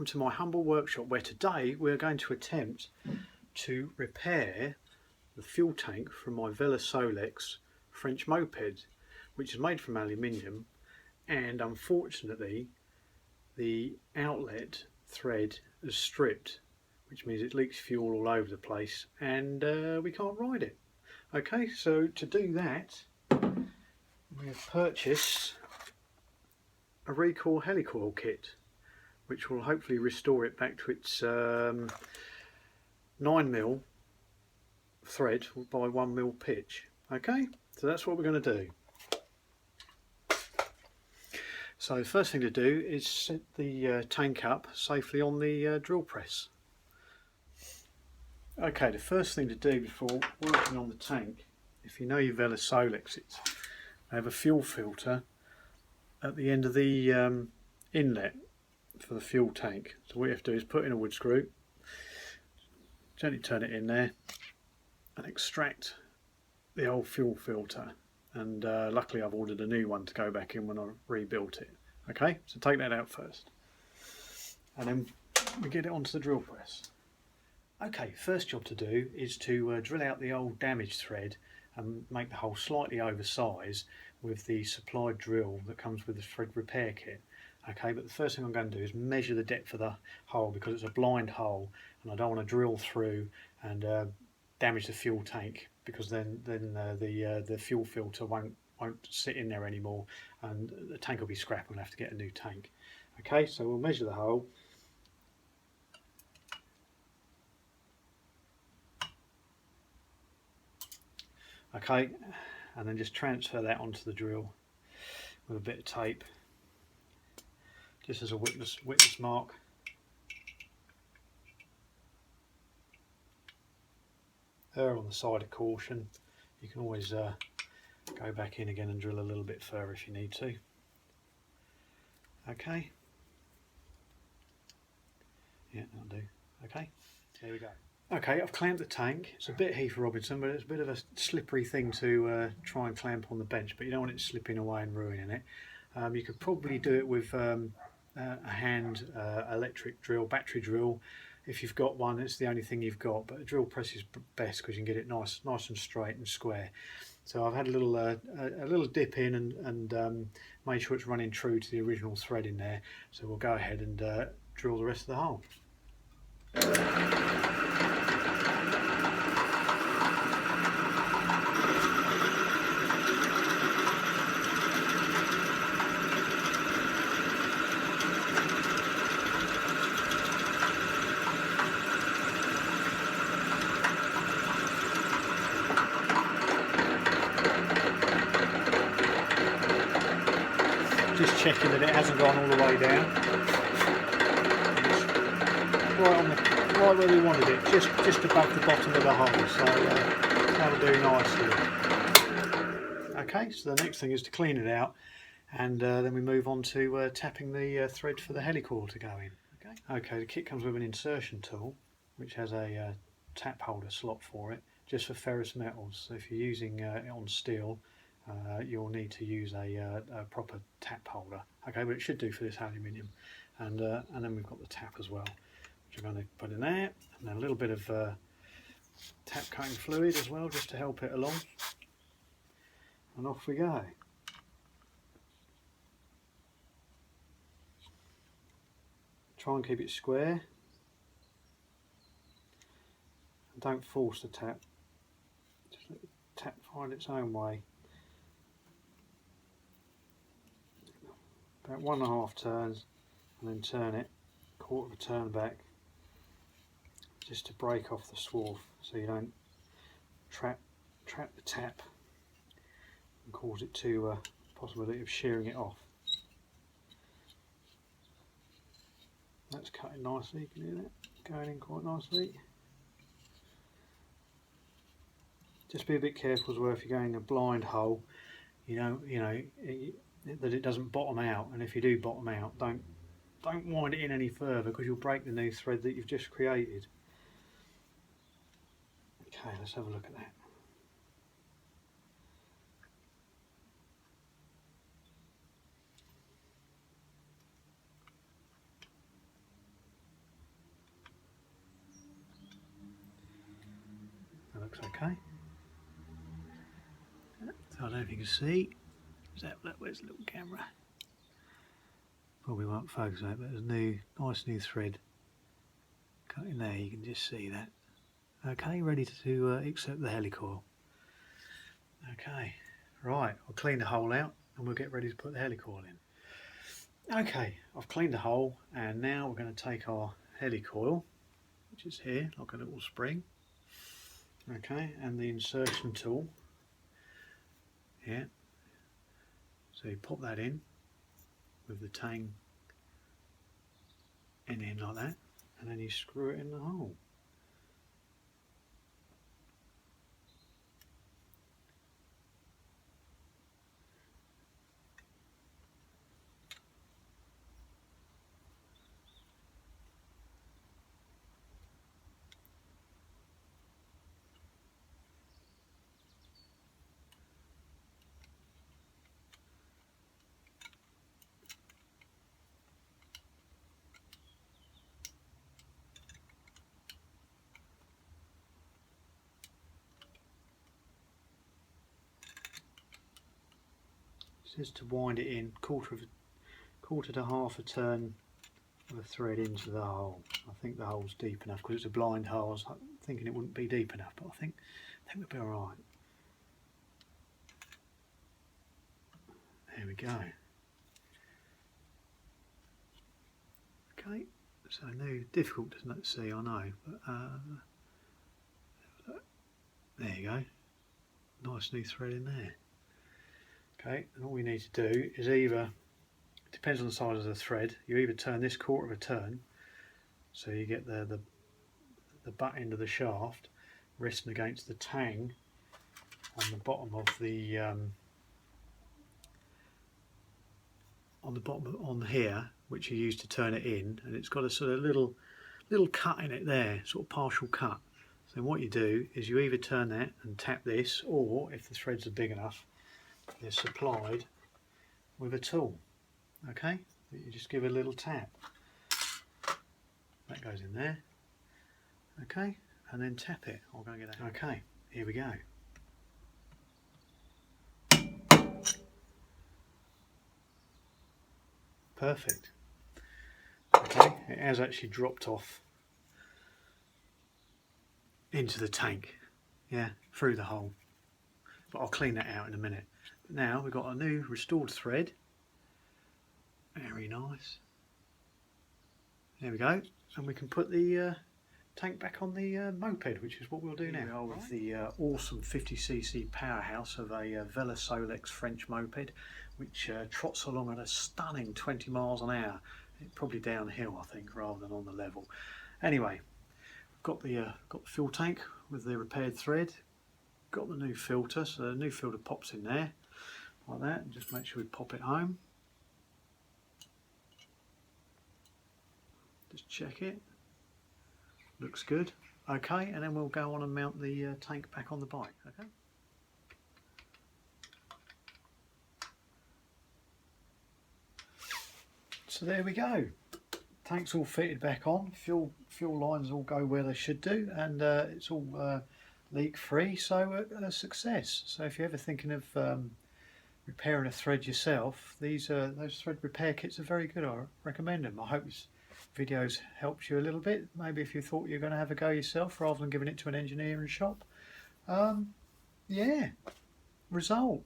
to my humble workshop, where today we're going to attempt to repair the fuel tank from my VeloSolex French moped, which is made from aluminium, and unfortunately the outlet thread is stripped, which means it leaks fuel all over the place and we can't ride it. Okay, so to do that we have purchased a recoil helicoil kit, which will hopefully restore it back to its 9mm thread by 1mm pitch. Okay, so that's what we're going to do. So the first thing to do is set the tank up safely on the drill press. Okay, the first thing to do before working on the tank, if you know your VeloSolex, they have a fuel filter at the end of the inlet for the fuel tank. So what you have to do is put in a wood screw, gently turn it in there and extract the old fuel filter, and luckily I've ordered a new one to go back in when I rebuilt it. Okay, so take that out first and then we get it onto the drill press. Okay, first job to do is to drill out the old damaged thread and make the hole slightly oversized with the supplied drill that comes with the thread repair kit. Okay, but the first thing I'm going to do is measure the depth of the hole, because it's a blind hole and I don't want to drill through and damage the fuel tank, because then the fuel filter won't sit in there anymore and the tank will be scrapped and we'll have to get a new tank. Okay, so we'll measure the hole. Okay, and then just transfer that onto the drill with a bit of tape, just as a witness mark. Err on the side of caution. You can always go back in again and drill a little bit further if you need to. Okay. Yeah, that'll do. Okay, there we go. Okay, I've clamped the tank. It's a bit Heath Robinson, but it's a bit of a slippery thing to try and clamp on the bench, but you don't want it slipping away and ruining it. You could probably do it with a hand electric drill, battery drill. If you've got one, it's the only thing you've got, but a drill press is best because you can get it nice and straight and square. So I've had a little dip in and made sure it's running true to the original thread in there. So we'll go ahead and drill the rest of the hole. Just checking that it hasn't gone all the way down. Right where we wanted it, just above the bottom of the hole, so that'll do nicely. Okay, so the next thing is to clean it out, and then we move on to tapping the thread for the helicoil to go in. Okay, the kit comes with an insertion tool, which has a tap holder slot for it, just for ferrous metals. So if you're using it on steel, you'll need to use a proper tap holder. Okay, but it should do for this aluminium. And then we've got the tap as well, which I'm going to put in there, and then a little bit of tap coating fluid as well, just to help it along. And off we go. Try and keep it square. And don't force the tap. Just let the tap find its own way. About 1.5 turns, and then turn it 1/4 of a turn back, just to break off the swarf, so you don't trap the tap and cause it to possibility of shearing it off. That's cutting nicely. You can hear that going in quite nicely. Just be a bit careful as well if you're going a blind hole. You know that it doesn't bottom out, and if you do bottom out, don't wind it in any further, because you'll break the new thread that you've just created. Okay, let's have a look at that. Okay. So I don't know if you can see. Where's the little camera? Probably won't focus on it, but there's a nice new thread cut in there. You can just see that. Okay, ready to accept the helicoil. Okay, right, I'll clean the hole out and we'll get ready to put the helicoil in. Okay, I've cleaned the hole and now we're going to take our helicoil, which is here, like a little spring. Okay, and the insertion tool. Yeah. So you pop that in with the tang in like that, and then you screw it in the hole. It says to wind it in quarter to half a turn of a thread into the hole. I think the hole's deep enough because it's a blind hole. I was thinking it wouldn't be deep enough, but I think we'll be alright. There we go. Okay, so difficult to see, I know, but there you go. Nice new thread in there. Okay, and all we need to do is either, it depends on the size of the thread, you either turn this quarter of a turn, so you get the butt end of the shaft resting against the tang on the bottom of the on here, which you use to turn it in, and it's got a sort of little cut in it there, sort of partial cut. So what you do is you either turn that and tap this, or if the threads are big enough, they're supplied with a tool. Okay, you just give a little tap. That goes in there. Okay, and then tap it. I'm going to get that. Okay, here we go. Perfect. Okay, it has actually dropped off into the tank, yeah, through the hole. But I'll clean that out in a minute. But now we've got a new restored thread. Very nice. There we go, and we can put the tank back on the moped, which is what we'll do now. We are with the awesome 50cc powerhouse of a VeloSolex French moped, which trots along at a stunning 20 miles an hour. Probably downhill, I think, rather than on the level. Anyway, got the fuel tank with the repaired thread. Got the new filter, so the new filter pops in there like that, and just make sure we pop it home. Just check it. Looks good. Okay, and then we'll go on and mount the tank back on the bike. Okay. So there we go. Tank's all fitted back on. Fuel lines all go where they should do, and it's all leak free. So a success. So if you're ever thinking of repairing a thread yourself, those thread repair kits are very good. I recommend them. I hope this video's helped you a little bit. Maybe if you thought you were going to have a go yourself rather than giving it to an engineering shop. Yeah, result.